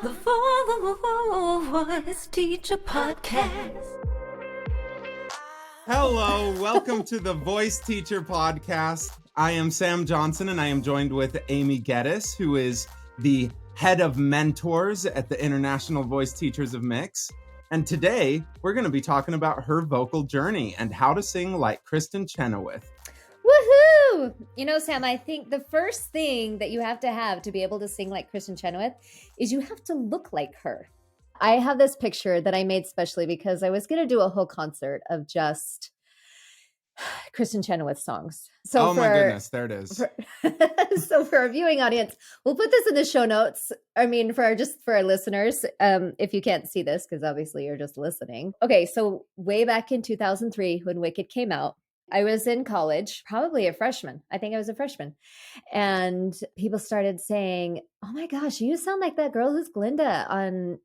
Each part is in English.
The Voice Teacher Podcast. Hello, welcome to the Voice Teacher Podcast. I am Sam Johnson, and I am joined with Aimee, who is the head of mentors at the International Voice Teachers of Mix. And today, we're going to be talking about her vocal journey and how to sing like Kristin Chenoweth. Woohoo! You know, Sam, I think the first thing that you have to be able to sing like Kristin Chenoweth is you have to look like her. I have this picture that I made specially because I was going to do a whole concert of just Kristin Chenoweth songs. So Goodness, there it is. So for our viewing audience, we'll put this in the show notes. I mean, for our listeners, if you can't see this, because obviously you're just listening. Okay, so way back in 2003 when Wicked came out, I was in college, probably a freshman. I think I was a freshman. And people started saying, "Oh my gosh, you sound like that girl who's Glinda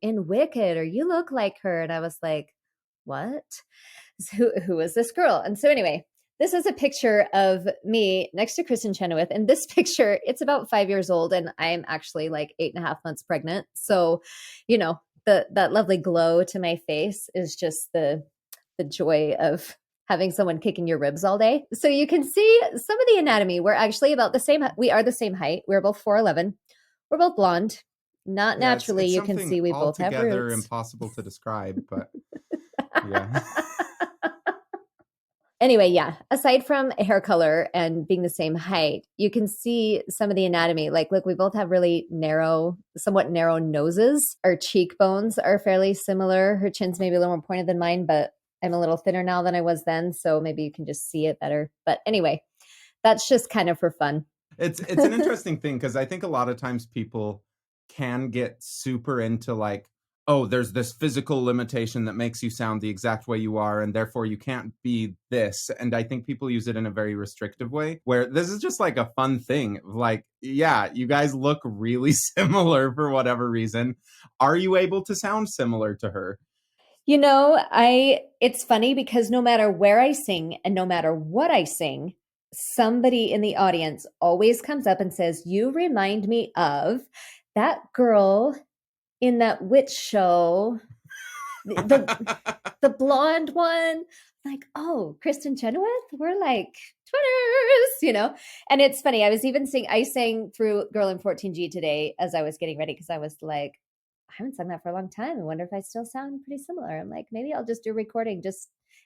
in Wicked, or you look like her." And I was like, what? Who is this girl? And so anyway, this is a picture of me next to Kristin Chenoweth. And this picture, it's about 5 years old, and I'm actually like 8.5 months pregnant. So, you know, that lovely glow to my face is just the joy of having someone kicking your ribs all day. So you can see some of the anatomy. We're actually about the same. We are the same height. We're both 4'11". We're both blonde. Not naturally. It's you can see we both have roots. Impossible to describe, but yeah. Anyway, yeah. Aside from hair color and being the same height, you can see some of the anatomy. Like, look, we both have really somewhat narrow noses. Our cheekbones are fairly similar. Her chin's maybe a little more pointed than mine, but I'm a little thinner now than I was then, so maybe you can just see it better. But anyway, that's just kind of for fun. It's an interesting thing because I think a lot of times people can get super into like, oh, there's this physical limitation that makes you sound the exact way you are, and therefore you can't be this. And I think people use it in a very restrictive way, where this is just like a fun thing. Like, yeah, you guys look really similar for whatever reason. Are you able to sound similar to her? You know, it's funny because no matter where I sing and no matter what I sing, somebody in the audience always comes up and says, "You remind me of that girl in that witch show, the blonde one." Like, oh, Kristin Chenoweth? We're like twinners, you know? And it's funny. I sang through Girl in 14G today as I was getting ready because I was like, I haven't sung that for a long time. I wonder if I still sound pretty similar. I'm like, maybe I'll just do a recording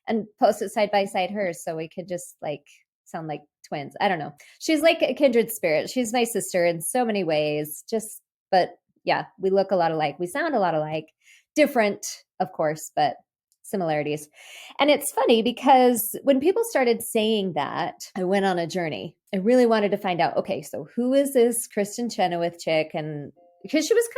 and post it side by side hers so we could just like sound like twins. I don't know. She's like a kindred spirit. She's my sister in so many ways. But yeah, we look a lot alike. We sound a lot alike. Different, of course, but similarities. And it's funny because when people started saying that, I went on a journey. I really wanted to find out, okay, so who is this Kristin Chenoweth chick? And because she was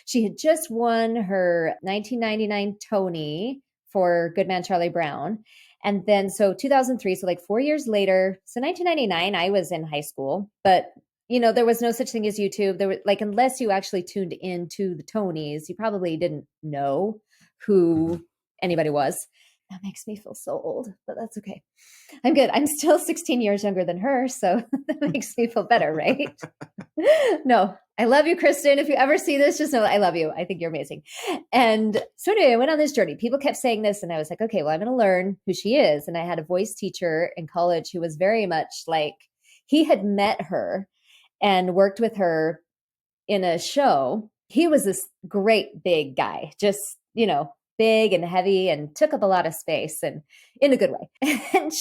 she had just won her 1999 Tony for Good Man Charlie Brown. And then, so 2003, so like 4 years later, so 1999, I was in high school, but you know, there was no such thing as YouTube. There was like, unless you actually tuned into the Tonys, you probably didn't know who anybody was. That makes me feel so old, but that's okay. I'm good. I'm still 16 years younger than her, so that makes me feel better, right? No, I love you, Kristin. If you ever see this, just know that I love you. I think you're amazing. And so anyway, I went on this journey. People kept saying this, and I was like, okay, well, I'm going to learn who she is. And I had a voice teacher in college who was very much like, he had met her and worked with her in a show. He was this great big guy, just, you know, big and heavy and took up a lot of space and in a good way. And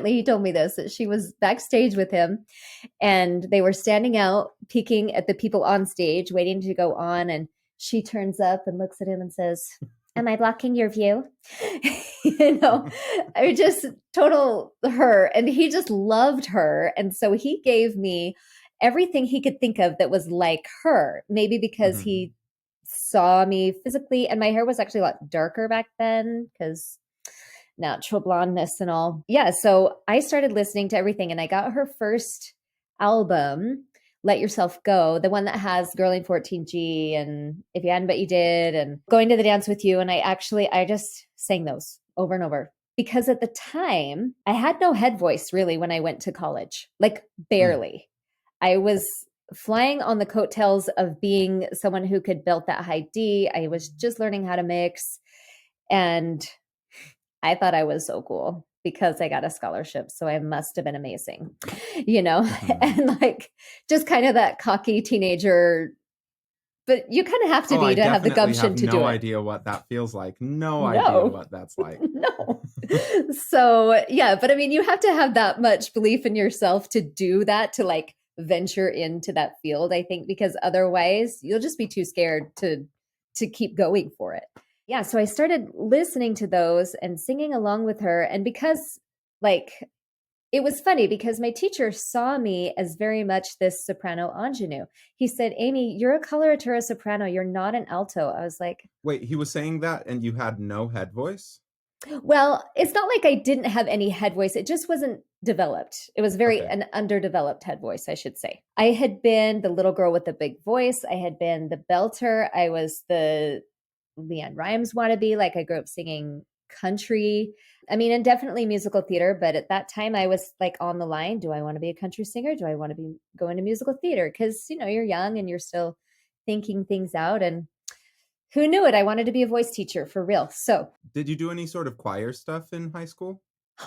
he told me this, that she was backstage with him and they were standing out, peeking at the people on stage, waiting to go on. And she turns up and looks at him and says, "Am I blocking your view?" You know, I just total her. And he just loved her. And so he gave me everything he could think of that was like her, maybe because he saw me physically, and my hair was actually a lot darker back then because natural blondness and all. Yeah, so I started listening to everything, and I got her first album, Let Yourself Go, the one that has Girl in 14G and If You Hadn't But You Did and Going to the Dance With You. And I just sang those over and over because at the time I had no head voice really when I went to college, like barely. I was flying on the coattails of being someone who could belt that high D. I was just learning how to mix, and I thought I was so cool because I got a scholarship. So I must have been amazing, and like just kind of that cocky teenager. But you kind of have to be to have the gumption to do it. No idea what that feels like. No idea what that's like. No. So yeah, but I mean, you have to have that much belief in yourself to do that, to like venture into that field, I think, because otherwise you'll just be too scared to keep going for it. Yeah. So I started listening to those and singing along with her. And because like, it was funny because my teacher saw me as very much this soprano ingenue. He said, Aimee, you're a coloratura soprano. You're not an alto. I was like, wait, he was saying that and you had no head voice? Well, it's not like I didn't have any head voice. It just wasn't developed. It was an underdeveloped head voice, I should say. I had been the little girl with the big voice. I had been the belter. I was the Leanne Rimes wannabe. Like I grew up singing country. I mean, and definitely musical theater. But at that time I was like on the line. Do I want to be a country singer? Do I want to be going to musical theater? Because, you're young and you're still thinking things out. And who knew it? I wanted to be a voice teacher for real. So did you do any sort of choir stuff in high school?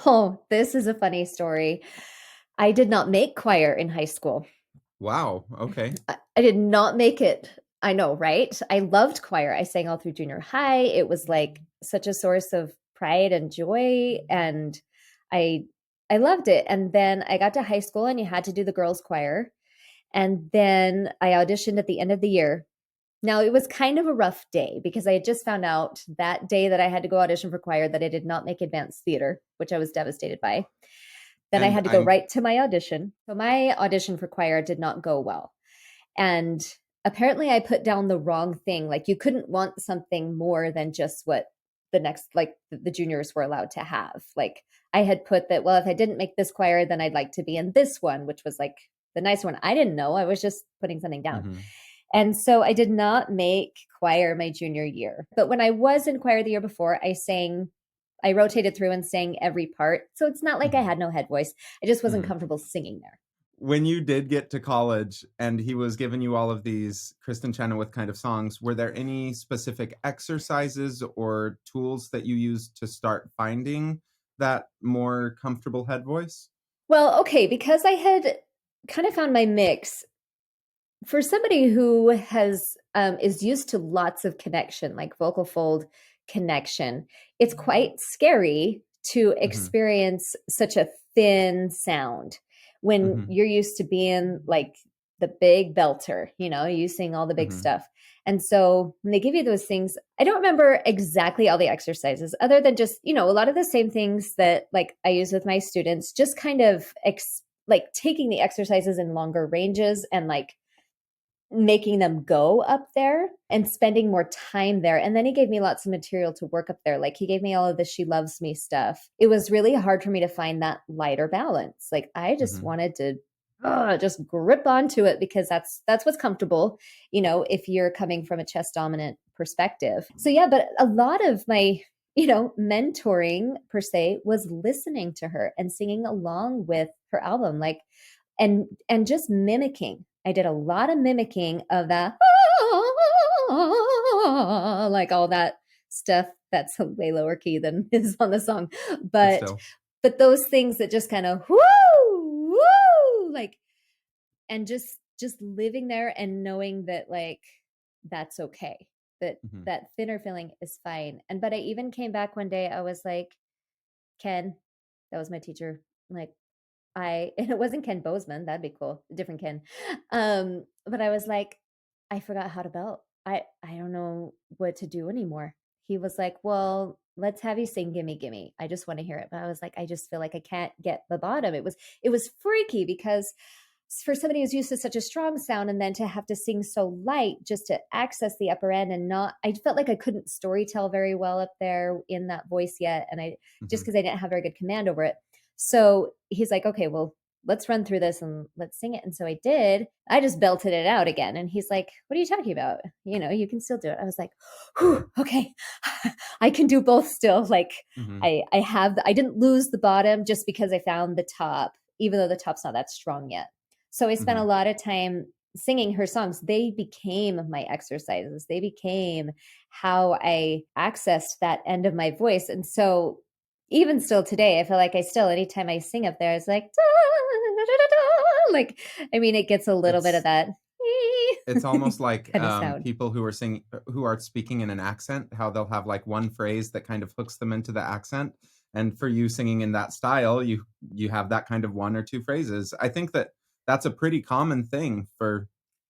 Oh, this is a funny story. I did not make choir in high school. Wow. Okay. I did not make it. I know, right? I loved choir. I sang all through junior high. It was like such a source of pride and joy. And I loved it. And then I got to high school and you had to do the girls' choir. And then I auditioned at the end of the year. Now, it was kind of a rough day because I had just found out that day that I had to go audition for choir that I did not make advanced theater, which I was devastated by. Then I had to go right to my audition. So my audition for choir did not go well. And apparently I put down the wrong thing. Like you couldn't want something more than just what the next, like the juniors were allowed to have. Like I had put that, well, if I didn't make this choir, then I'd like to be in this one, which was like the nice one. I didn't know. I was just putting something down. Mm-hmm. And so I did not make choir my junior year. But when I was in choir the year before, I rotated through and sang every part. So it's not like I had no head voice. I just wasn't comfortable singing there. When you did get to college and he was giving you all of these Kristin Chenoweth kind of songs, were there any specific exercises or tools that you used to start finding that more comfortable head voice? Well, okay, because I had kind of found my mix. For somebody who is used to lots of connection, like vocal fold connection, it's quite scary to experience such a thin sound when you're used to being like the big belter, you sing all the big stuff. And so when they give you those things, I don't remember exactly all the exercises other than just, a lot of the same things that like I use with my students, just kind of like taking the exercises in longer ranges and like making them go up there and spending more time there. And then he gave me lots of material to work up there. Like he gave me all of the She Loves Me stuff. It was really hard for me to find that lighter balance. Like I just wanted to just grip onto it because that's what's comfortable, if you're coming from a chest dominant perspective. So yeah, but a lot of my, mentoring per se was listening to her and singing along with her album, like, and just mimicking. I did a lot of mimicking of that, like all that stuff that's way lower key than is on the song. But those things that just kind of woo, like, and just living there and knowing that like, that's okay. That thinner feeling is fine. But I even came back one day, I was like, Ken, that was my teacher. Like, and it wasn't Ken Bozeman. That'd be cool. Different Ken. But I was like, I forgot how to belt. I don't know what to do anymore. He was like, well, let's have you sing Gimme Gimme. I just want to hear it. But I was like, I just feel like I can't get the bottom. It was freaky because for somebody who's used to such a strong sound and then to have to sing so light just to access the upper end and I felt like I couldn't storytell very well up there in that voice yet. And just because I didn't have very good command over it. So he's like, okay, well, let's run through this and let's sing it. And so I did. I just belted it out again. And he's like, what are you talking about? You can still do it. I was like, whew, okay, I can do both still. Like I didn't lose the bottom just because I found the top, even though the top's not that strong yet. So I spent a lot of time singing her songs, they became my exercises. They became how I accessed that end of my voice. And so even still today, I feel like I still, anytime I sing up there, it's like, like, I mean, it gets a little bit of that. It's almost like kind of sound. people who are speaking in an accent, how they'll have like one phrase that kind of hooks them into the accent. And for you singing in that style, you have that kind of one or two phrases. I think that that's a pretty common thing for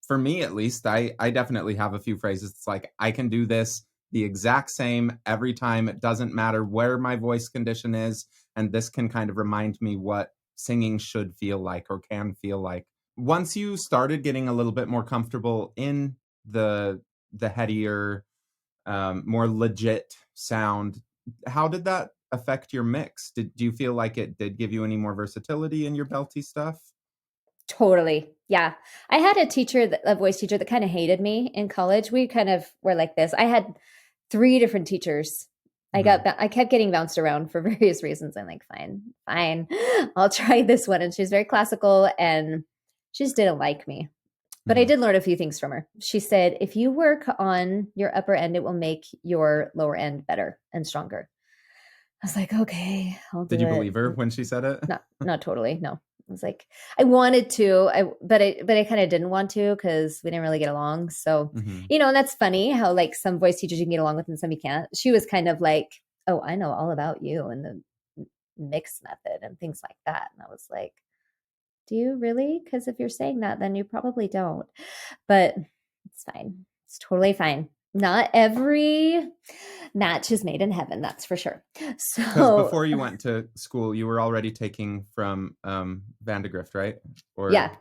me, at least. I definitely have a few phrases. It's like, I can do this the exact same every time. It doesn't matter where my voice condition is. And this can kind of remind me what singing should feel like or can feel like. Once you started getting a little bit more comfortable in the headier, more legit sound, how did that affect your mix? Do you feel like it did give you any more versatility in your belty stuff? Totally. Yeah. I had a voice teacher that kind of hated me in college. We kind of were like this. I had 3 different teachers. I kept getting bounced around for various reasons. I'm like, fine, I'll try this one. And she's very classical and she just didn't like me. But I did learn a few things from her. She said, if you work on your upper end, it will make your lower end better and stronger. I was like, okay, I'll do it. Did you believe her when she said it? Not totally. No. I was like, I wanted to, but I kind of didn't want to because we didn't really get along. So, and that's funny how like some voice teachers you can get along with and some you can't. She was kind of like, oh, I know all about you and the mix method and things like that. And I was like, do you really? Because if you're saying that, then you probably don't. But it's fine. It's totally fine. Not every match is made in heaven, that's for sure. So because before you went to school, you were already taking from Vandegrift, right? Or yeah,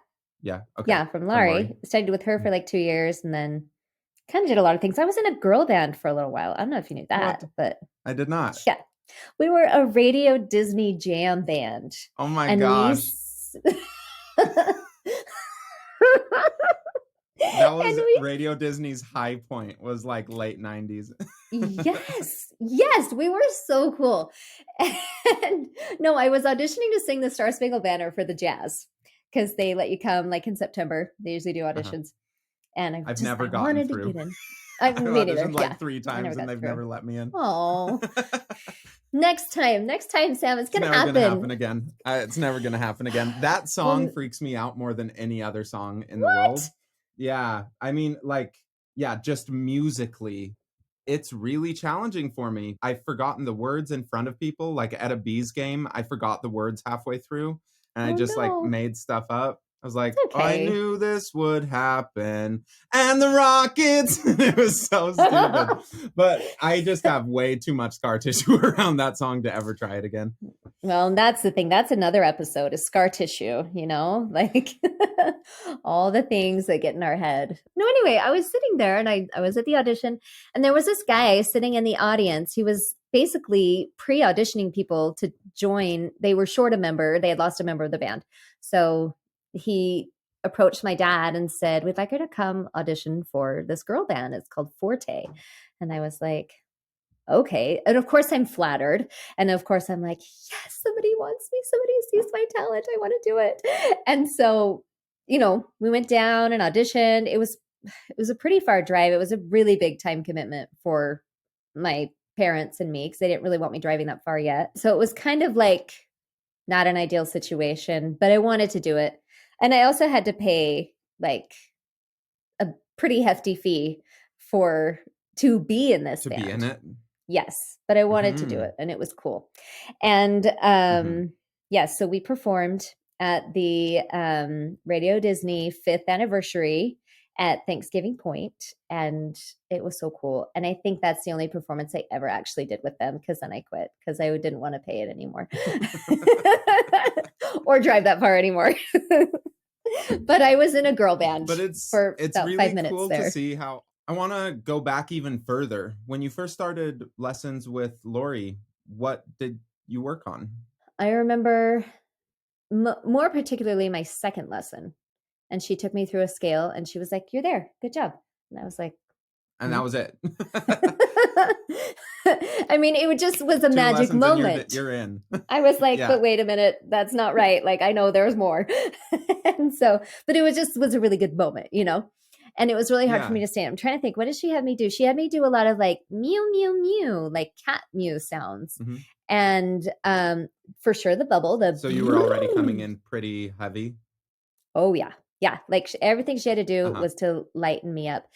okay. Yeah, from Laurie. Studied with her for like 2 years, and then kind of did a lot of things. I was in a girl band for a little while. I don't know if you knew that, but I did not. Yeah, we were a Radio Disney jam band. Oh my gosh. That was Radio Disney's high point, was like late 90s. Yes, we were so cool. And no, I was auditioning to sing the Star Spangled Banner for the Jazz because they let you come like in September. They usually do auditions. And I've never gotten through. I've auditioned like 3 times and they've never let me in. Oh. Next time, Sam, it's gonna happen. It's never gonna happen again. It's never gonna happen again. That song freaks me out more than any other song in the world. Yeah, I mean, like, just musically, it's really challenging for me. I've forgotten the words in front of people. Like at a bees game, I forgot the words halfway through, and I just like made stuff up. I was like, I knew this would happen. And the Rockets. It was so stupid. But I just have way too much scar tissue around that song to ever try it again. Well, that's the thing. That's another episode is scar tissue, like all the things that get in our head. No, anyway, I was sitting there and I was at the audition and there was this guy sitting in the audience. He was basically pre-auditioning people to join. They were short a member. They had lost a member of the band. So he approached my dad and said, we'd like her to come audition for this girl band. It's called Forte. And I was like, okay. And of course I'm flattered. And of course I'm like, yes, somebody wants me. Somebody sees my talent. I want to do it. And so, we went down and auditioned. It was a pretty far drive. It was a really big time commitment for my parents and me because they didn't really want me driving that far yet. So it was kind of like not an ideal situation, but I wanted to do it. And I also had to pay like a pretty hefty fee to be in this band. To be in it? Yes, but I wanted to do it and it was cool. And so we performed at the Radio Disney 5th anniversary at Thanksgiving Point, and it was so cool. And I think that's the only performance I ever actually did with them because then I quit because I didn't want to pay it anymore or drive that far anymore. But I was in a girl band for about really 5 minutes cool there. To see how. I want to go back even further. When you first started lessons with Laurie, what did you work on? I remember more particularly my second lesson. And she took me through a scale and she was like, you're there. Good job. And I was like, And that was it. I mean, it just was a 2 magic lessons and moment. you're in. I was like, Yeah. but wait a minute, that's not right. Like, I know there's more. And so, but it was a really good moment, you know? And it was really hard for me to stand. I'm trying to think, what did she have me do? She had me do a lot of like mew, mew, mew, like cat mew sounds. Mhm. And for sure the bubble, So you were already coming in pretty heavy? Oh yeah. Yeah. Like everything she had to do Uh-huh. was to lighten me up.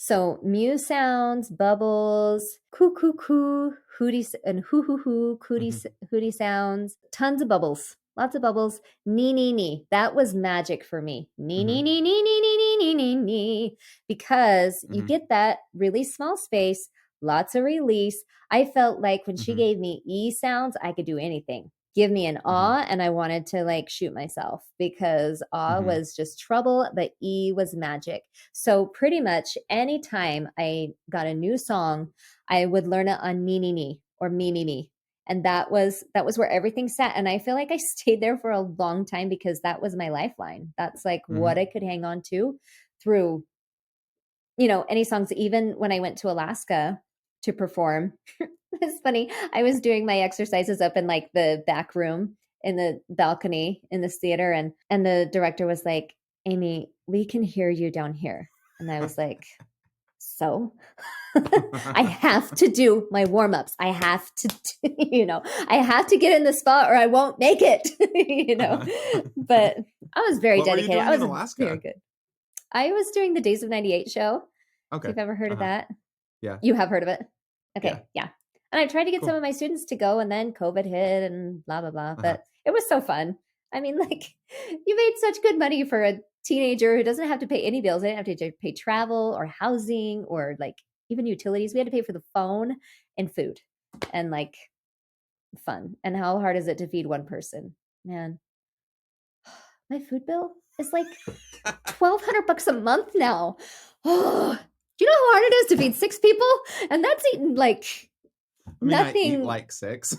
So mew sounds, bubbles, coo coo coo, hootie and hoo hoo hoo, hootie sounds, tons of bubbles, lots of bubbles. Nee nee nee. That was magic for me. Nee nee nee nee nee nee nee nee nee. Because you get that really small space, lots of release. I felt like when she gave me E sounds, I could do anything. Give me an awe, and I wanted to like shoot myself because awe was just trouble, but E was magic. So pretty much anytime I got a new song, I would learn it on nee nee nee or me me me. And that was where everything sat. And I feel like I stayed there for a long time because that was my lifeline. That's like what I could hang on to through, you know, any songs. Even when I went to Alaska to perform, it's funny. I was doing my exercises up in like the back room in the balcony in this theater. And the director was like, Aimee, we can hear you down here. And I was like, so I have to do my warm-ups. I have to, you know, I have to get in the spot or I won't make it, you know, but I was very dedicated. I was in Alaska? very good. I was doing the Days of 98 show. Okay. If you've ever heard of that. Yeah. You have heard of it? Okay. Yeah. And I tried to get Cool. some of my students to go and then COVID hit and blah, blah, blah. But it was so fun. I mean, like you made such good money for a teenager who doesn't have to pay any bills. They didn't have to pay travel or housing or like even utilities. We had to pay for the phone and food and like fun. And how hard is it to feed one person? Man, my food bill is like $1,200 a month now. Oh, do you know how hard it is to feed 6 people? And that's eating like nothing. I eat like 6.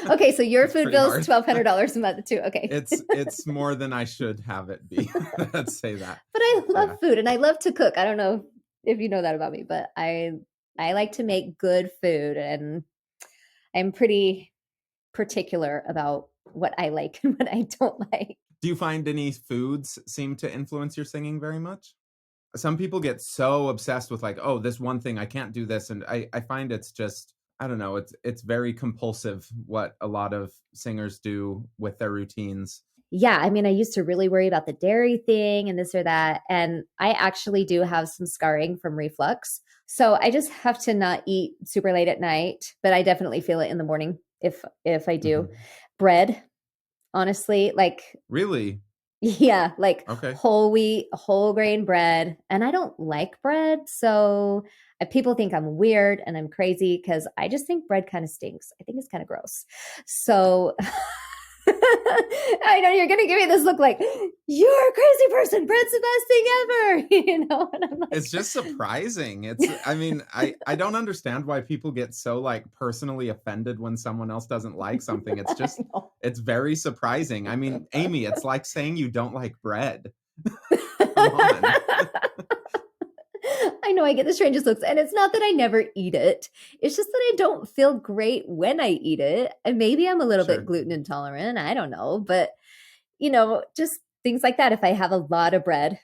Okay, so your food bill is hard. $1,200 a month too. Okay, it's more than I should have it be. Let's say that. But I love food and I love to cook. I don't know if you know that about me, but I like to make good food and I'm pretty particular about what I like and what I don't like. Do you find any foods seem to influence your singing very much? Some people get so obsessed with like, oh, this one thing, I can't do this. And I find it's just, I don't know, it's very compulsive what a lot of singers do with their routines. Yeah, I mean, I used to really worry about the dairy thing and this or that. And I actually do have some scarring from reflux. So I just have to not eat super late at night, but I definitely feel it in the morning if I do. Bread, honestly, like Really? yeah, like Okay. whole wheat, whole grain bread. And I don't like bread. So people think I'm weird and I'm crazy because I just think bread kind of stinks. I think it's kind of gross. So I know you're going to give me this look like, you're a crazy person. Bread's the best thing ever. You know, and I'm like, it's just surprising. I mean, I don't understand why people get so like personally offended when someone else doesn't like something. It's just, it's very surprising. I mean, Aimee, it's like saying you don't like bread. Come on. I know I get the strangest looks, and it's not that I never eat it. It's just that I don't feel great when I eat it. And maybe I'm a little bit gluten intolerant. I don't know. But, you know, just things like that. If I have a lot of bread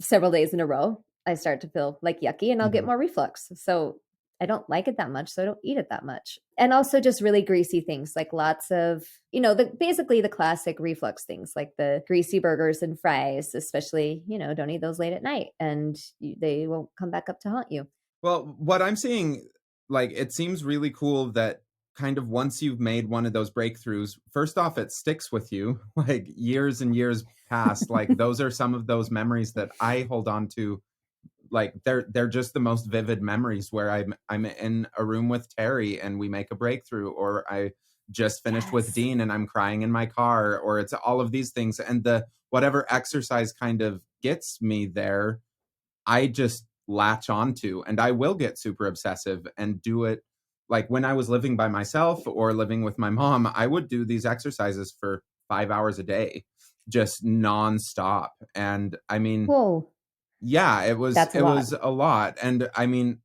several days in a row, I start to feel like yucky and I'll get more reflux. So I don't like it that much. So I don't eat it that much. And also just really greasy things, like lots of, you know, basically the classic reflux things, like the greasy burgers and fries, especially, you know, don't eat those late at night and they won't come back up to haunt you. Well, what I'm seeing, like, it seems really cool that kind of once you've made one of those breakthroughs, first off, it sticks with you like years and years past. Like those are some of those memories that I hold on to. Like they're just the most vivid memories where I'm in a room with Terry and we make a breakthrough, or I just finished with Dean and I'm crying in my car, or it's all of these things. And the whatever exercise kind of gets me there, I just latch onto, and I will get super obsessive and do it. Like when I was living by myself or living with my mom, I would do these exercises for 5 hours a day, just nonstop. And I mean, Whoa. Yeah, it was That's a it lot. was a lot. And I mean,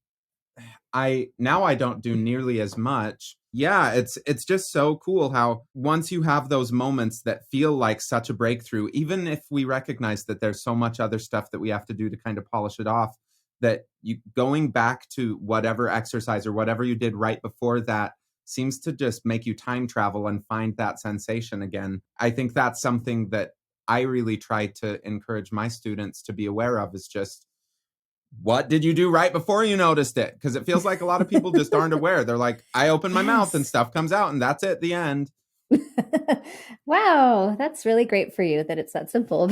I don't do nearly as much. Yeah, it's just so cool how once you have those moments that feel like such a breakthrough, even if we recognize that there's so much other stuff that we have to do to kind of polish it off, that you going back to whatever exercise or whatever you did right before that seems to just make you time travel and find that sensation again. I think that's something that I really try to encourage my students to be aware of, is just what did you do right before you noticed it? Because it feels like a lot of people just aren't aware. They're like, I open my mouth and Yes. stuff comes out and that's it, the end. Wow, that's really great for you that it's that simple.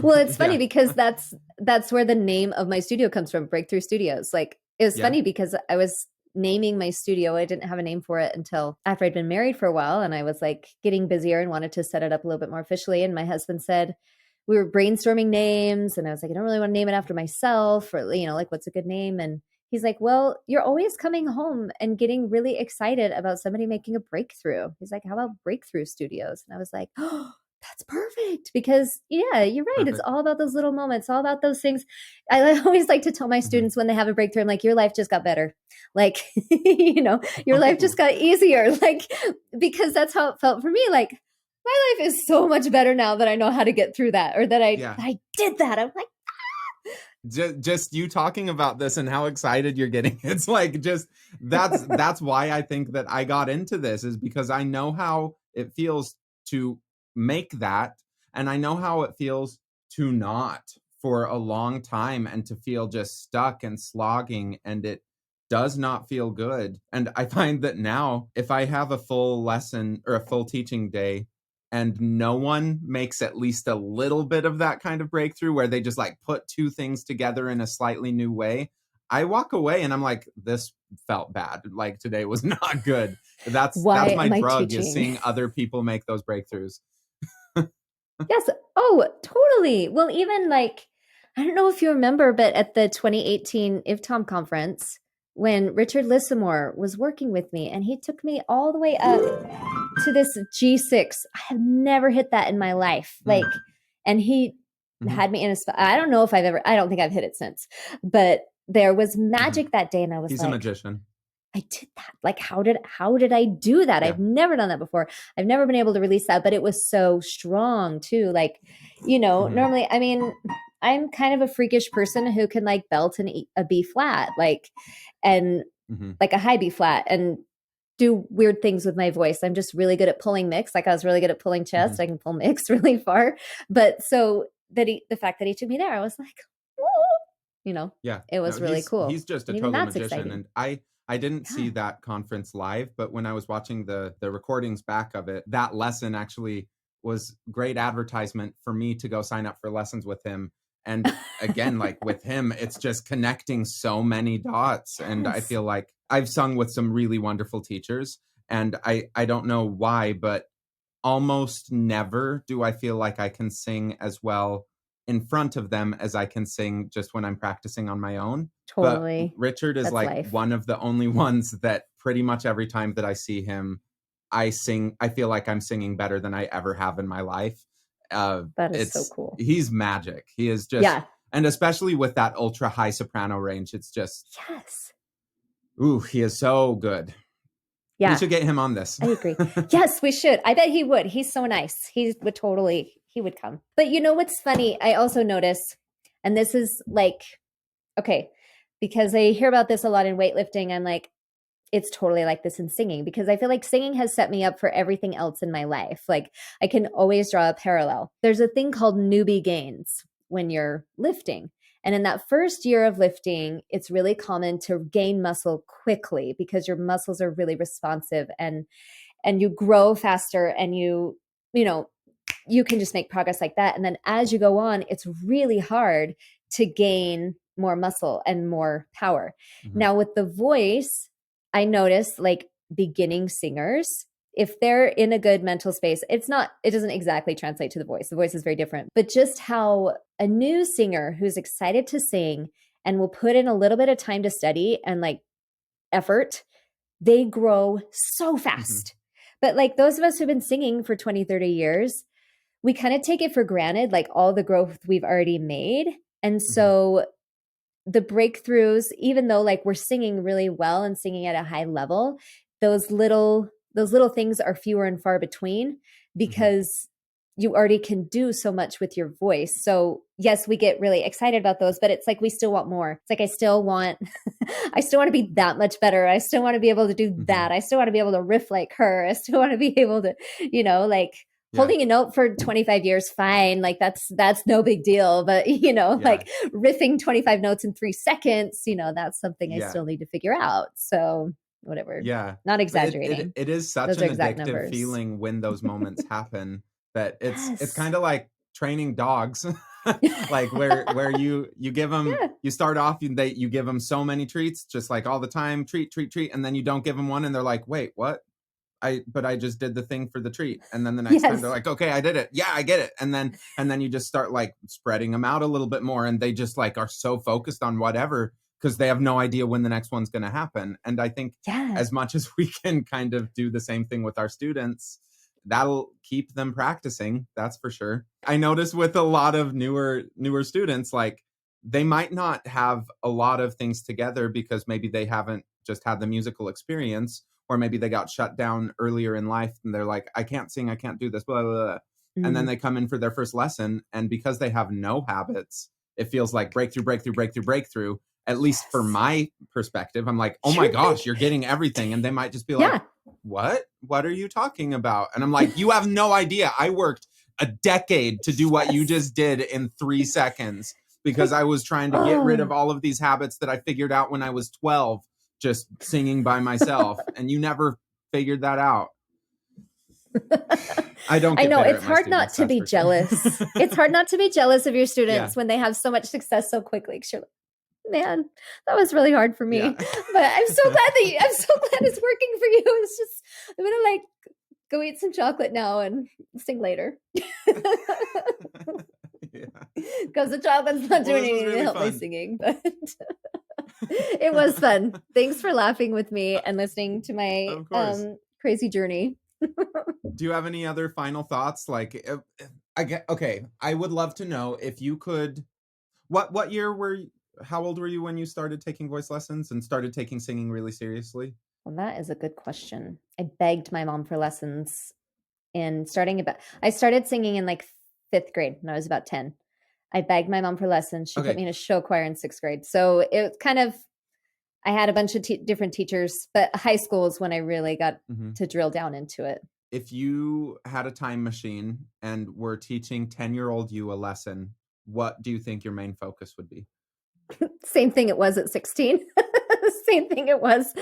Well, it's funny Yeah. because that's where the name of my studio comes from, Breakthrough Studios. Like it was Yeah. funny because I was naming my studio. I didn't have a name for it until after I'd been married for a while, and I was like getting busier and wanted to set it up a little bit more officially. And my husband said, we were brainstorming names, and I was like, I don't really want to name it after myself, or like what's a good name? And he's like, well, you're always coming home and getting really excited about somebody making a breakthrough. He's like, how about Breakthrough Studios? And I was like, oh, that's perfect. Because yeah, you're right. It's Perfect. all about those little moments, all about those things. I always like to tell my Mhm. students when they have a breakthrough, I'm like, your life just got better. Like, your life just got easier. Like, because that's how it felt for me. Like, my life is so much better now that I know how to get through that, or that Yeah. I did that. I'm like, Just you talking about this and how excited you're getting. It's like just that's why I think that I got into this, is because I know how it feels to make that, and I know how it feels to not for a long time and to feel just stuck and slogging, and it does not feel good. And I find that now if I have a full lesson or a full teaching day and no one makes at least a little bit of that kind of breakthrough where they just like put two things together in a slightly new way, I walk away and I'm like, this felt bad. Like today was not good. That's why my am I drug, is teaching? seeing other people make those breakthroughs. Yes. Oh, totally. Well, even like, I don't know if you remember, but at the 2018 IFTOM conference, when Richard Lissamore was working with me and he took me all the way up to this G6, I have never hit that in my life. Mm. Like, and he Mhm. had me in a spot. I don't know if I don't think I've hit it since, but there was magic that day. And I was He's like, a magician. I did that. Like, how did I do that? Yeah. I've never done that before. I've never been able to release that, but it was so strong too. Like, Mhm. normally, I mean, I'm kind of a freakish person who can like belt a B flat, like, and Mhm. like a high B flat, and do weird things with my voice. I'm just really good at pulling mix. Like I was really good at pulling chest. I can pull mix really far. But so that the fact that he took me there, I was like, whoa, Yeah. it No, was really cool. he's just a And even total that's magician. exciting. And I didn't see Yeah. that conference live, but when I was watching the recordings back of it, that lesson actually was great advertisement for me to go sign up for lessons with him. And again, like with him, it's just connecting so many dots. And I Yes. feel like I've sung with some really wonderful teachers, and I don't know why, but almost never do I feel like I can sing as well in front of them as I can sing just when I'm practicing on my own. But Totally. Richard is That's like life. one of the only ones that pretty much every time that I see him, I feel like I'm singing better than I ever have in my life. That is so cool. He's magic. He is just, Yeah. and especially with that ultra high soprano range, it's just, Yes. ooh, he is so good. We Yeah. should get him on this. I agree. Yes, we should. I bet he would. He's so nice. He would come. But you know what's funny? I also notice, and this is like, okay, because I hear about this a lot in weightlifting. I'm like, it's totally like this in singing, because I feel like singing has set me up for everything else in my life. Like I can always draw a parallel. There's a thing called newbie gains when you're lifting. And in that first year of lifting, it's really common to gain muscle quickly because your muscles are really responsive, and you grow faster, and you can just make progress like that. And then as you go on, it's really hard to gain more muscle and more power. Mhm. Now with the voice, I notice like beginning singers, if they're in a good mental space, it doesn't exactly translate to the voice. The voice is very different, but just how a new singer who's excited to sing and will put in a little bit of time to study and like effort, they grow so fast. But like those of us who've been singing for 20, 30 years, we kind of take it for granted, like all the growth we've already made. And so the breakthroughs, even though like we're singing really well and singing at a high level, those little things are fewer and far between because you already can do so much with your voice. So yes, we get really excited about those, but it's like we still want more. It's like I still want to be that much better. I still want to be able to do that. I still want to be able to riff like her. I still want to be able to, like holding a note for 25 years, fine. Like that's no big deal. But like riffing 25 notes in 3 seconds, that's something I still need to figure out. So whatever. Yeah. Not exaggerating. It is such Those an are exact addictive numbers. feeling when those moments happen that it's kind of like training dogs. Like where you give them, you start off, you give them so many treats, just like all the time, treat, and then you don't give them one and they're like, wait, what? But I just did the thing for the treat. And then the next time they're like, okay, I did it. Yeah, I get it. And then you just start like spreading them out a little bit more. And they just like are so focused on whatever, because they have no idea when the next one's going to happen. And I think as much as we can kind of do the same thing with our students, that'll keep them practicing. That's for sure. I notice with a lot of newer students, like they might not have a lot of things together because maybe they haven't just had the musical experience, or maybe they got shut down earlier in life and they're like, I can't sing, I can't do this, blah, blah, blah. And then they come in for their first lesson, and because they have no habits, it feels like breakthrough. At least for my perspective, I'm like, oh my gosh, you're getting everything. And they might just be like, what are you talking about? And I'm like, you have no idea. I worked a decade to do what you just did in 3 seconds, because I was trying to get rid of all of these habits that I figured out when I was 12, just singing by myself. And you never figured that out. I know it's hard not to be jealous. It's hard not to be jealous of your students when they have so much success so quickly. You're like, man, that was really hard for me. But I'm so glad it's working for you. It's just, I'm gonna like go eat some chocolate now and sing later. Because the chocolate's not doing anything to help my singing, but it was fun. Thanks for laughing with me and listening to my crazy journey. Do you have any other final thoughts? Like, I would love to know if you could, what year how old were you when you started taking voice lessons and started taking singing really seriously? Well, that is a good question. I begged my mom for lessons, and I started singing in like 5th grade when I was about 10. I begged my mom for lessons. She put me in a show choir in 6th grade. So it kind of, I had a bunch of different teachers, but high school is when I really got to drill down into it. If you had a time machine and were teaching 10-year-old you a lesson, what do you think your main focus would be? Same thing it was at 16. Same thing it was,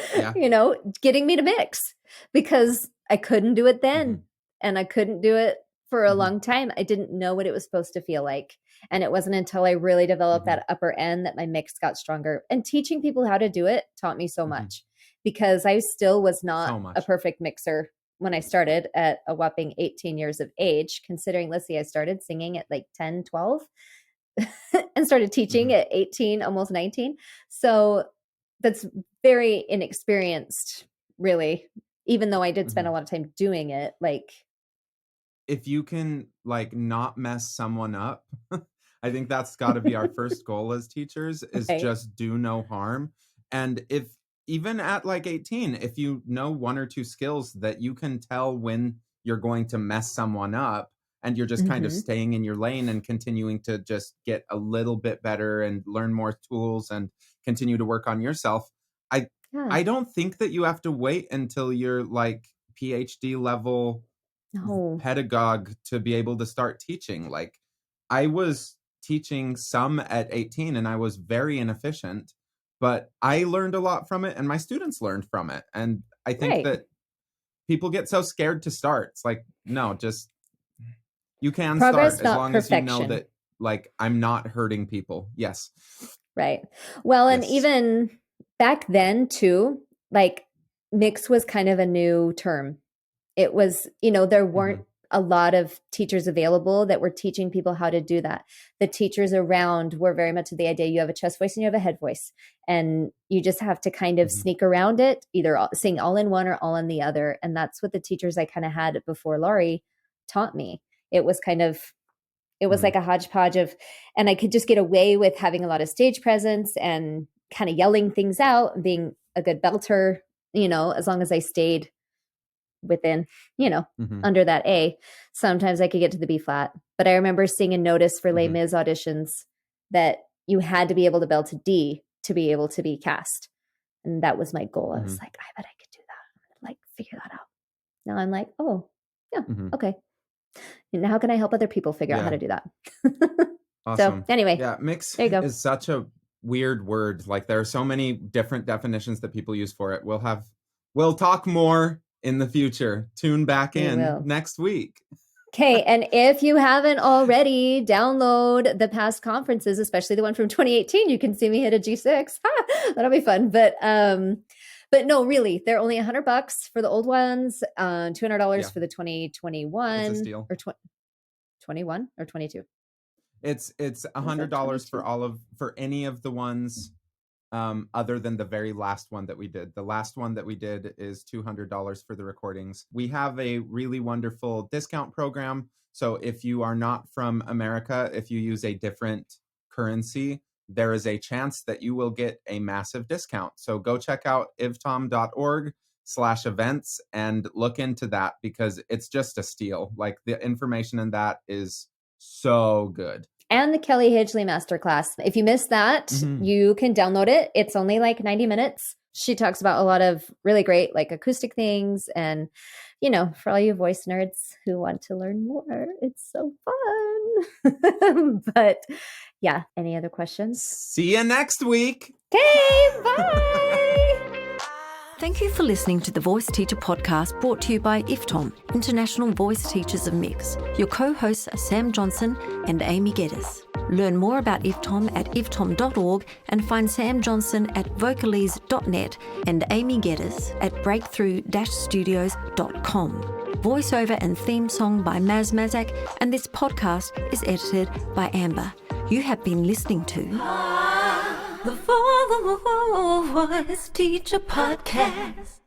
getting me to mix, because I couldn't do it then. And I couldn't do it for a long time. I didn't know what it was supposed to feel like. And it wasn't until I really developed that upper end that my mix got stronger. And teaching people how to do it taught me so much, because I still was not a perfect mixer when I started at a whopping 18 years of age, considering, let's see, I started singing at like 10, 12. And started teaching at 18, almost 19. So that's very inexperienced, really, even though I did spend a lot of time doing it. Like, if you can like not mess someone up, I think that's got to be our first goal as teachers, is just do no harm. And if even at like 18, if you know 1 or 2 skills that you can tell when you're going to mess someone up, and you're just kind of staying in your lane and continuing to just get a little bit better and learn more tools and continue to work on yourself. I don't think that you have to wait until you're like PhD level pedagogue to be able to start teaching. Like, I was teaching some at 18 and I was very inefficient, but I learned a lot from it and my students learned from it. And I think that people get so scared to start. It's like, no, just, you can Progress, start as long as you know that, like, I'm not hurting people. Yes. Right. Well, and even back then too, like, mix was kind of a new term. It was, there weren't a lot of teachers available that were teaching people how to do that. The teachers around were very much of the idea, you have a chest voice and you have a head voice, and you just have to kind of sneak around it, either sing all in one or all in the other. And that's what the teachers I kind of had before Laurie taught me. It was kind of, It was like a hodgepodge of, and I could just get away with having a lot of stage presence and kind of yelling things out and being a good belter, you know, as long as I stayed within, you know, under that A. Sometimes I could get to the B flat. But I remember seeing a notice for Les Mis auditions that you had to be able to belt a D to be able to be cast. And that was my goal. I was like, I bet I could do that. Like, figure that out. Now I'm like, oh, yeah, okay. And how can I help other people figure out how to do that? Awesome. So anyway, yeah, mix there you go. is such a weird word. Like there are so many different definitions that people use for it. We'll talk more in the future. Tune back in next week. Okay. And if you haven't already, download the past conferences, especially the one from 2018. You can see me hit a G6. That'll be fun. But no, really, they're only $100 for the old ones, $200 for the 2021. It's a steal. Or 21 or 22. It's $100 for any of the ones other than the very last one that we did. The last one that we did is $200 for the recordings. We have a really wonderful discount program. So if you are not from America, if you use a different currency, there is a chance that you will get a massive discount. So go check out ivtom.org/events and look into that because it's just a steal. Like the information in that is so good. And the Kelly Hidgley Masterclass. If you missed that, you can download it. It's only like 90 minutes. She talks about a lot of really great like acoustic things. And, you know, for all you voice nerds who want to learn more, it's so fun. But yeah, any other questions? See you next week. Okay, bye. Thank you for listening to the Voice Teacher Podcast brought to you by IFTOM, International Voice Teachers of Mix. Your co-hosts are Sam Johnson and Aimee Geddes. Learn more about IFTOM at iftom.org and find Sam Johnson at vocalese.net and Aimee Geddes at breakthrough-studios.com. Voiceover and theme song by Maz Mazak, and this podcast is edited by Amber. You have been listening to Ah. the Voice Teacher Podcast.